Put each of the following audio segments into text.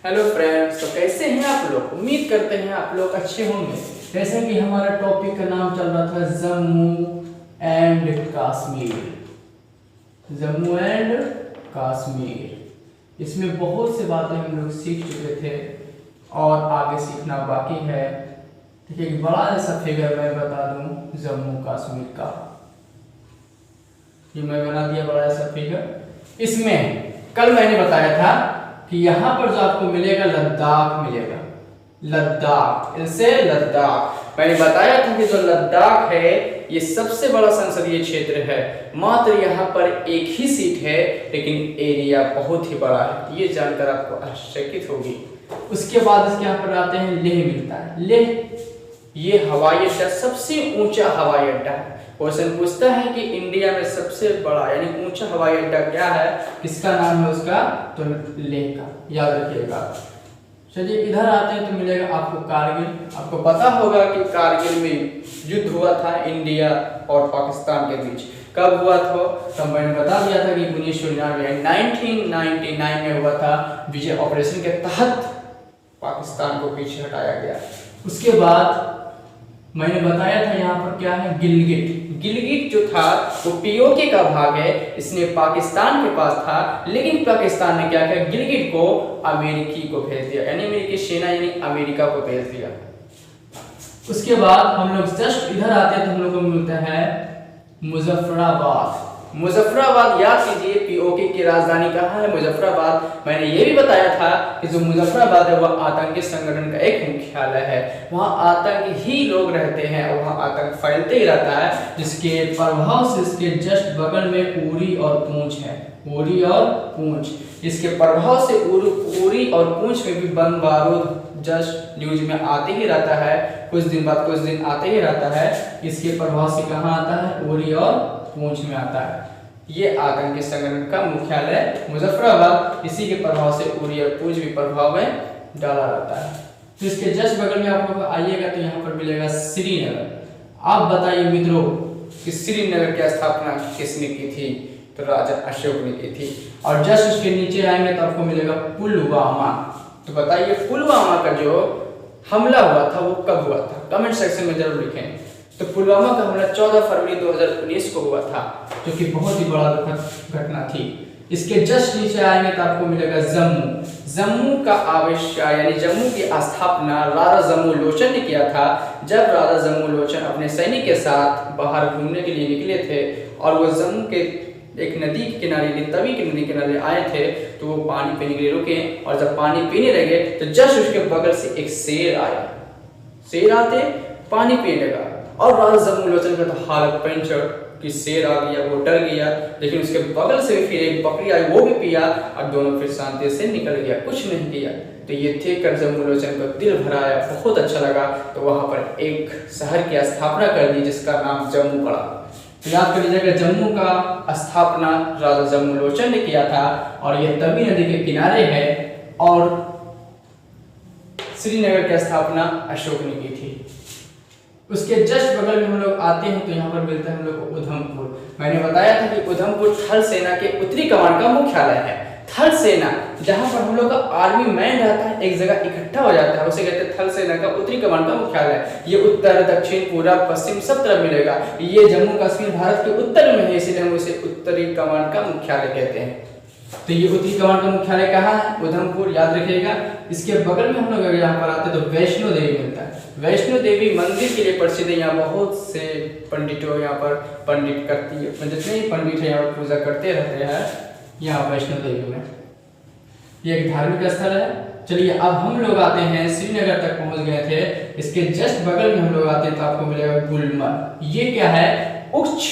Hello friends, तो कैसे हैं आप लोग। उम्मीद करते हैं आप लोग अच्छे होंगे। जैसे कि हमारा टॉपिक का नाम चल रहा था जम्मू एंड कश्मीर। जम्मू एंड कश्मीर, इसमें बहुत से बातें हम लोग सीख चुके थे और आगे सीखना बाकी है। ठीक है, एक बड़ा ऐसा फिगर मैं बता दूं जम्मू कश्मीर का, ये मैं बना दिया बड़ा ऐसा फिगर। इसमें कल मैंने बताया था कि यहाँ पर जो आपको मिलेगा लद्दाख मिलेगा। लद्दाख, इसे लद्दाख मैंने बताया था कि जो लद्दाख है ये सबसे बड़ा संसदीय क्षेत्र है। मात्र यहाँ पर एक ही सीट है, लेकिन एरिया बहुत ही बड़ा है। ये जानकर आपको आश्चर्यचकित होगी। उसके बाद इसके यहाँ पर आते हैं लेह मिलता है। लेह ये हवाई अड्डा, सबसे ऊंचा हवाई अड्डा है। क्वेश्चन पूछता है कि इंडिया में सबसे बड़ा यानी ऊंचा हवाई अड्डा क्या है, किसका नाम है उसका, तो लेह का, याद रखिएगा। चलिए इधर आते हैं तो मिलेगा आपको कारगिल। आपको पता होगा कि कारगिल में युद्ध हुआ था इंडिया और पाकिस्तान के बीच। कब हुआ था, तो मैंने बता दिया था कि 1999 में हुआ था। विजय ऑपरेशन के तहत पाकिस्तान को पीछे हटाया गया। उसके बाद मैंने बताया था यहाँ पर क्या है, गिलगिट। गिलगिट जो था वो पीओके का भाग है, इसने पाकिस्तान के पास था, लेकिन पाकिस्तान ने क्या किया, गिलगिट को अमेरिकी को भेज दिया, यानी अमेरिकी सेना यानी अमेरिका को भेज दिया। उसके बाद हम लोग जस्ट इधर आते हैं तो हम लोग को मिलता है मुजफ्फराबाद। मुजफ्फराबाद याद कीजिए, पीओके की राजधानी कहाँ है, मुजफ्फराबाद। मैंने ये भी बताया था कि जो मुजफ्फराबाद है वह आतंकी संगठन का एक मुख्यालय है। वहाँ आतंकी ही लोग रहते हैं और वहाँ आतंक फैलते ही रहता है, जिसके प्रभाव से इसके जस्ट बगल में उरी और पूंछ है। उरी और पूंछ, इसके प्रभाव से उरी और पूंछ में भी बम बारूद जस्ट न्यूज में आते ही रहता है, कुछ दिन बाद कुछ दिन आते ही रहता है। इसके प्रभाव से कहाँ आता है, उरी और पूंछ में आता है। ये आतंकी संगठन का मुख्यालय मुजफ्फराबाद, इसी के प्रभाव से उरी और पूंछ भी प्रभाव में डाला रहता है। तो इसके जस्ट बगल में आप लोग आइएगा तो यहाँ पर मिलेगा श्रीनगर। आप बताइए मित्रों कि श्रीनगर की स्थापना किसने की थी, तो राजा अशोक ने की थी। और जस्ट उसके नीचे आएंगे तो आपको मिलेगा पुलवामा। तो बताइए पुलवामा का जो हमला हुआ था वो कब हुआ था, कमेंट सेक्शन में जरूर लिखें। तो पुलवामा का हमला 14 फरवरी 2019 को हुआ था, जो कि बहुत ही बड़ा दुखद घटना थी। इसके जस्ट नीचे आएंगे तो आपको मिलेगा जम्मू। जम्मू का आविष्कार यानी जम्मू की स्थापना राजा जम्मू लोचन ने किया था। जब राजा जम्मू लोचन अपने सैनिक के साथ बाहर घूमने के लिए निकले थे और वो जम्मू के एक नदी के किनारे, तवी की नदी के किनारे आए थे, तो वो पानी पीने के लिए रुके। और जब पानी पीने लगे तो जस्ट उसके बगल से एक शेर आया। शेर आते पानी पीने लगा और राजा जम्मू लोचन का तो हालत पंचर कि शेर आ गया, वो डर गया। लेकिन उसके बगल से फिर एक बकरी आई, वो भी पिया और दोनों फिर शांति से निकल गया, कुछ नहीं किया। तो ये देखकर जम्मू लोचन को दिल भराया, बहुत अच्छा लगा। तो वहां पर एक शहर की स्थापना कर दी जिसका नाम जम्मू पड़ा। तो याद कर लीजिएगा, जम्मू का स्थापना राजा जम्मू लोचन ने किया था और यह तवी नदी के किनारे है। और श्रीनगर की स्थापना अशोक ने की थी। उसके जस्ट बगल में हम लोग आते हैं तो यहाँ पर मिलता है हम लोग को उधमपुर। मैंने बताया था कि उधमपुर थल सेना के उत्तरी कमान का मुख्यालय है। थल सेना, जहां पर हम लोग का आर्मी मैन रहता है, एक जगह इकट्ठा हो जाता है, उसे कहते हैं थल सेना का उत्तरी कमान का मुख्यालय। ये उत्तर, दक्षिण, पूर्व, पश्चिम सब तरफ मिलेगा। ये जम्मू कश्मीर भारत के उत्तर में है, इसलिए हम उसे उत्तरी कमान का मुख्यालय कहते हैं। तो ये उत्तरी कमान का मुख्यालय कहाँ है, उधमपुर, याद रखिएगा। इसके बगल में हम लोग अगर यहाँ पर आते हैं तो वैष्णो देवी मिलता है। वैष्णो देवी मंदिर के लिए प्रसिद्ध है। यहाँ बहुत से पंडितों यहाँ पर पंडित करती है, जितने ही पंडित है यहाँ पर पूजा करते रहते हैं यहाँ वैष्णो देवी में। ये एक धार्मिक स्थल है। चलिए अब हम लोग आते हैं, श्रीनगर तक पहुंच गए थे। इसके जस्ट बगल में हम लोग आते हैं तो आपको मिलेगा गुलमर्ग। ये क्या है, उच्च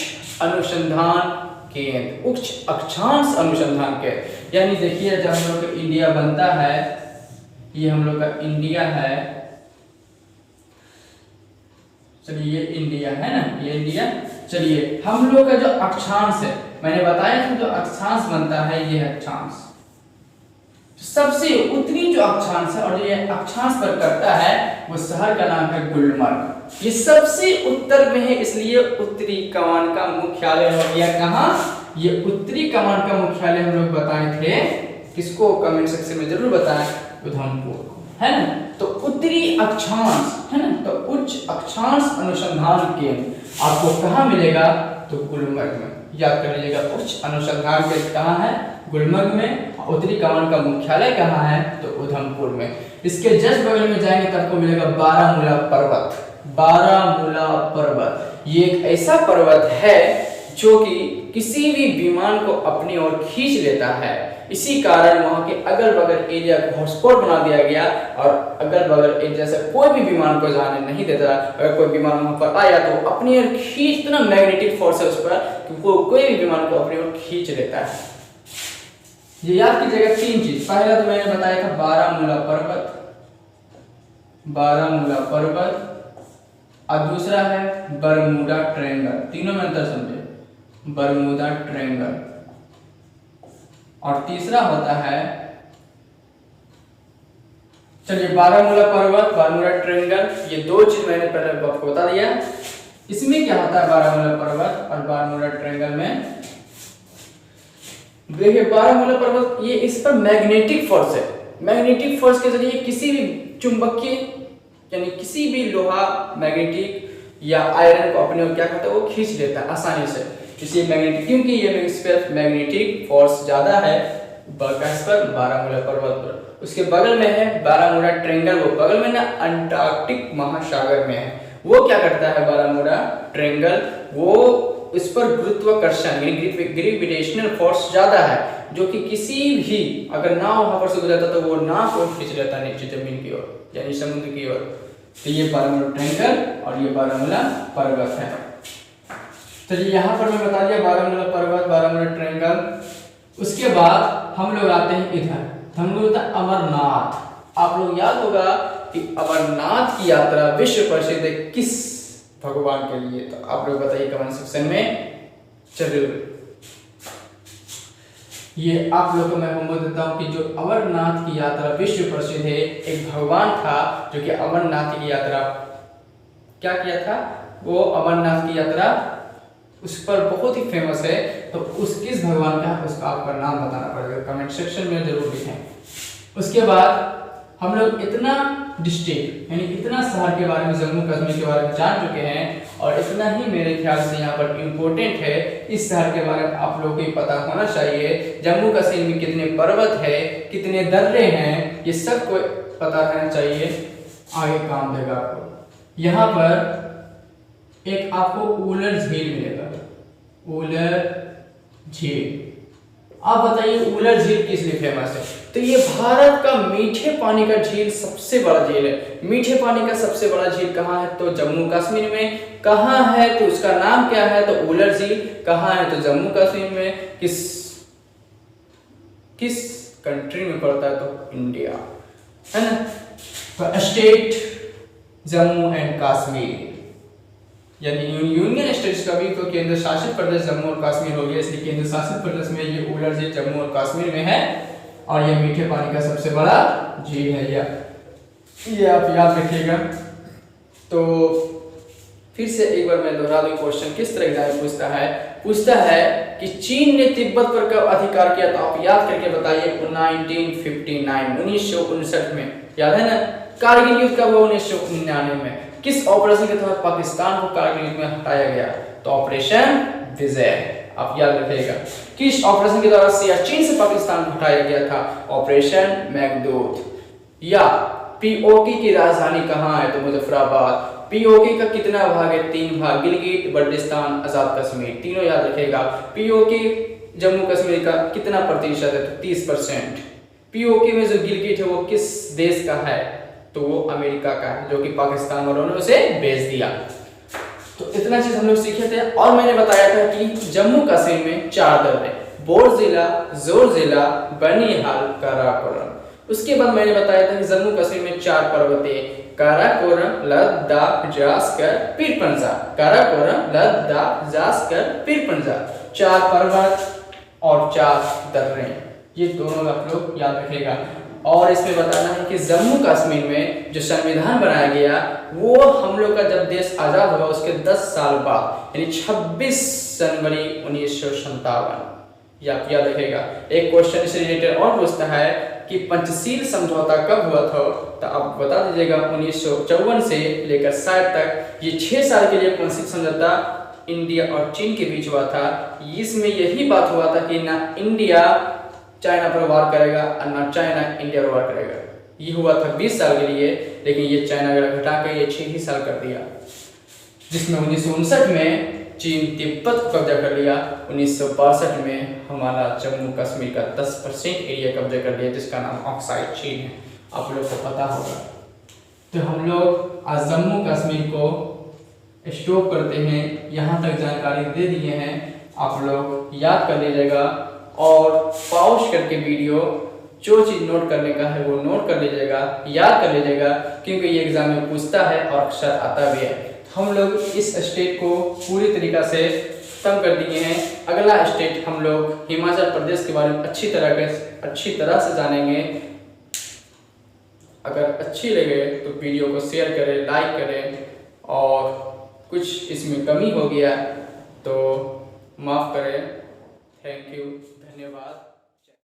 अनुसंधान केंद्र, उच्च अक्षांश अनुसंधान केंद्र। यानी देखिए जब हम लोग का इंडिया बनता है, ये हम लोग का इंडिया है। चलिए ये इंडिया है ना, ये इंडिया। चलिए हम लोग का जो अक्षांश है, मैंने बताया था जो अक्षांश बनता है ये अक्षांश, सबसे उत्तरी जो अक्षांश है और ये अक्षांश पर करता है वो शहर का नाम है गुलमर्ग। ये सबसे उत्तर में है, इसलिए उत्तरी कमान का मुख्यालय हो गया। कहाँ, ये उत्तरी कमान का मुख्यालय हम लोग बताए थे। किसको, कमेंट सेक्शन में जरूर बताएं। उधमपुर को, है ना। तो उत्तरी अक्षांश, है ना, तो उच्च अक्षांश अनुसंधान केंद्र आपको कहाँ मिलेगा, तो गुलमर्ग में। याद कर लीजिएगा, उच्च अनुसंधान केंद्र कहाँ है, गुलमर्ग में। उत्तरी कमान का मुख्यालय कहाँ है, तो उधमपुर में। इसके जस्ट बगल में जाएंगे तो आपको मिलेगा बारामूला पर्वत। बारामूला पर्वत ये एक ऐसा पर्वत है जो कि किसी भी विमान को अपनी ओर खींच लेता है। इसी कारण वहां के अगल बगल एरिया को हॉटस्पॉट बना दिया गया और अगल बगल एरिया से कोई भी विमान को जाने नहीं देता। अगर कोई विमान वहां पर आया तो अपनी ओर खींच, इतना मैग्नेटिक फोर्स है उस पर कि वो कोई भी विमान को अपनी ओर खींच लेता है। ये याद कीजिएगा 3 चीज। पहला तो मैंने बताया था बारामूला पर्वत, बारामूला पर्वत, और दूसरा है बरमूडा ट्रायंगल। तीनों में अंतर समझे, बरमूडा ट्रायंगल। और तीसरा होता है, चलिए बारामूला पर्वत, बरमूडा ट्रायंगल, ये 2 चीज मैंने पहले आपको बता दिया। इसमें क्या होता है बारामूला पर्वत और बरमूडा ट्रायंगल में, देखिए बारामूला पर्वत ये इस पर मैग्नेटिक फोर्स है। मैग्नेटिक फोर्स के जरिए किसी भी चुंबकीय यानी किसी भी लोहा, मैग्नेटिक या आयरन को अपने ओर क्या करता है, वो खींच लेता है आसानी से। इसलिए मैग्नेटिक, क्योंकि ये इस पर मैग्नेटिक फोर्स ज्यादा है इस पर बारामूला पर्वत पर। उसके बगल में है बारामूला ट्रायंगल, वो बगल में ना अंटार्कटिक महासागर में है। वो क्या करता है बारामूला ट्रायंगल, वो इस पर गुरुत्वाकर्षण ग्रेविटेशनल फोर्स ज्यादा है, जो कि किसी भी अगर नाव वहां पर से गुजरता तो वो नाव को खींच लेता नीचे जमीन की ओर यानी समुद्र की ओर। तो ये बारामूला ट्रायंगल और ये बारामूला पर्वत है। तो यहाँ पर मैं बता दिया बारामूला पर्वत, बारामूला ट्रायंगल। उसके बाद हम लोग आते हैं इधर, हम लोग होता है अमरनाथ। आप लोग याद होगा कि अमरनाथ की यात्रा विश्व प्रसिद्ध है किस भगवान के लिए, तो आप लोग बताइए कमेंट सेक्शन में जरूर। ये आप लोगों को मैं होमवर्क देता हूँ कि जो अमरनाथ की यात्रा विश्व प्रसिद्ध है, एक भगवान था जो कि अमरनाथ की यात्रा क्या किया था, वो अमरनाथ की यात्रा उस पर बहुत ही फेमस है। तो उस किस भगवान का, उसका आपका नाम बताना पड़ेगा, कमेंट सेक्शन में जरूर लिखें। उसके बाद हम लोग इतना डिस्ट्रिक्ट यानी इतना शहर के बारे में, जम्मू कश्मीर के बारे में जान चुके हैं, और इतना ही मेरे ख्याल से यहाँ पर इम्पोर्टेंट है। इस शहर के बारे में आप लोगों को पता होना चाहिए। जम्मू कश्मीर में कितने पर्वत है, कितने दर्रे हैं, ये सब को पता रहना चाहिए, आगे काम देगा आपको। यहाँ पर एक आपको उलर झील मिलेगा, उलर झील। आप बताइए उलर झील किस लिए फेमस है, तो ये भारत का मीठे पानी का झील सबसे बड़ा झील है। मीठे पानी का सबसे बड़ा झील कहाँ है, तो जम्मू कश्मीर में। कहाँ है, तो उसका नाम क्या है, तो उलर झील। कहाँ है, तो जम्मू कश्मीर में। किस कंट्री में पड़ता है, तो इंडिया, है ना। तो स्टेट जम्मू एंड कश्मीर यानी यूनियन स्टेट्स का भी, तो केंद्र शासित प्रदेश जम्मू और कश्मीर हो गया, इसलिए केंद्र शासित प्रदेश में ये उलर झील जम्मू और कश्मीर में है, और ये मीठे पानी का सबसे बड़ा झील है। ये आप याद रखिएगा। तो फिर से एक बार मैं दोहरा दूं, क्वेश्चन किस तरह एग्जाम पूछता है कि चीन ने तिब्बत पर कब अधिकार किया, तो आप याद करके बताइए। 1959 में, याद है ना। कारगिल युद्ध कब हुआ, 1999 में। किस ऑपरेशन के तहत पाकिस्तान को कारगिल युद्ध में हटाया गया, तो ऑपरेशन विजय। आप याद रखिएगा। किस ऑपरेशन के द्वारा सियाचिन से पाकिस्तान को हटाया गया था, ऑपरेशन मेघदूत। या पीओके की राजधानी कहाँ है, तो मुजफ्फराबाद। पीओके का कितना भाग है, 3 भाग, गिलगिट, बल्टिस्तान, आजाद कश्मीर, तीनों याद रखेगा। पीओके जम्मू कश्मीर का कितना प्रतिशत है, तो 30%। पीओके में जो गिलगिट है वो किस देश का है, तो वो अमेरिका का है, जो कि पाकिस्तान वालों ने उसे बेच दिया। तो इतना चीज हम लोग सीखे थे। और मैंने बताया था कि जम्मू कश्मीर में 4 दर्रे, बोर जिला, जोर जिला, बनिहाल, काराकोरम। उसके बाद मैंने बताया था कि जम्मू कश्मीर में 4 पर्वतें, काराकोरम, लद्दाख, जास्कर, पीरपंजा। काराकोरम, लद्दाख, जास्कर, पीरपंजा, 4 पर्वत और 4 दर्रे, ये दोनों आप लोग याद रखेगा। और इसमें बताना है कि जम्मू कश्मीर में जो संविधान बनाया गया, वो हम लोग का जब देश आजाद हुआ उसके 10 साल बाद, यानी 26 जनवरी 1957, याद रखेगा। एक क्वेश्चन इससे रिलेटेड और पूछता है कि पंचशील समझौता कब हुआ था, तो आप बता दीजिएगा। 1954 से लेकर 60 तक ये 6 साल के लिए पंचशील समझौता इंडिया और चीन के बीच हुआ था। इसमें यही बात हुआ था कि ना इंडिया चाइना पर वार करेगा और ना चाइना इंडिया पर वार करेगा। ये हुआ था 20 साल के लिए, लेकिन ये चाइना अगर घटा के ये 6 ही साल कर दिया, जिसमें 1959 में चीन तिब्बत को कब्जा कर लिया। 1962 में हमारा जम्मू कश्मीर का 10% एरिया कब्जा कर लिया, जिसका नाम ऑक्साइड चीन है, आप लोग को पता होगा। तो हम लोग आज जम्मू कश्मीर को स्टॉप करते हैं, यहाँ तक जानकारी दे दिए हैं, आप लोग याद कर लीजिएगा और पॉज करके वीडियो जो चीज़ नोट करने का है वो नोट कर लीजिएगा, याद कर लीजिएगा, क्योंकि ये एग्जाम में पूछता है और अक्सर आता भी है। हम लोग इस स्टेट को पूरी तरीक़ा से खत्म कर दिए हैं। अगला स्टेट हम लोग हिमाचल प्रदेश के बारे में अच्छी तरह से जानेंगे। अगर अच्छी लगे तो वीडियो को शेयर करें, लाइक करें, और कुछ इसमें कमी हो गया तो माफ़ करें। थैंक यू, धन्यवाद।